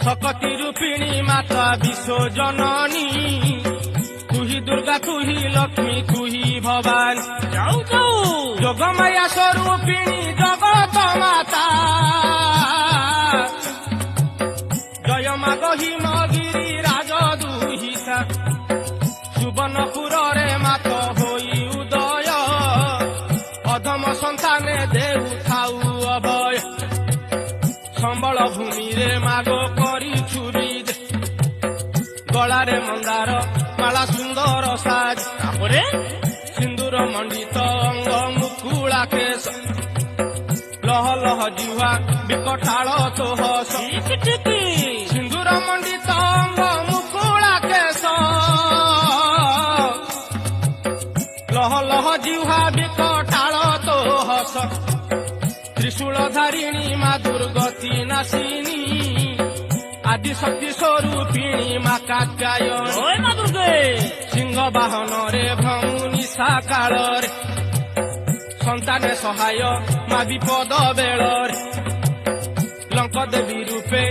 শকতি রূপিণী মাতা বিশ্বজননী তুহি দুর্গা তুহি লক্ষ্মী তুহি ভবানী যাও যাও যোগমায়া স্বরূপিণী জগত মাতা জয় মা গহিমগিরি রাজ দুহিতা সুবর্ণপুরে মাত হই উদয় অধম সন্তানে দেউ থাউ অভয় সম্বল ভূমিরে মাগ କରି ଛୁରୀ গলারে মন্দার মালা সুন্দর সাজ তারপরে সিন্দুর মণ্ডিত অঙ্গ মুকুলা কেশ লহ লহ জিহ্বা বিকটাଳ তো হস ঠিক ঠিক সিন্দুর মণ্ডিত অঙ্গ মুকুলা কেশ লহ লহ জিহ্বা বিকটাଳ তো হস ত্রিশূল ধারিণী মা দুর্গতি নাসিনী আদি শক্তি স্বরূপিণী মা কাত্যায়নী ওই মা দুর্গে সিংহ বাহନରେ ভ্রমুনি সাকাଳରେ সন্তানে সহায় মা বিপদ বেଳରେ লঙ্ক দেবী রূপে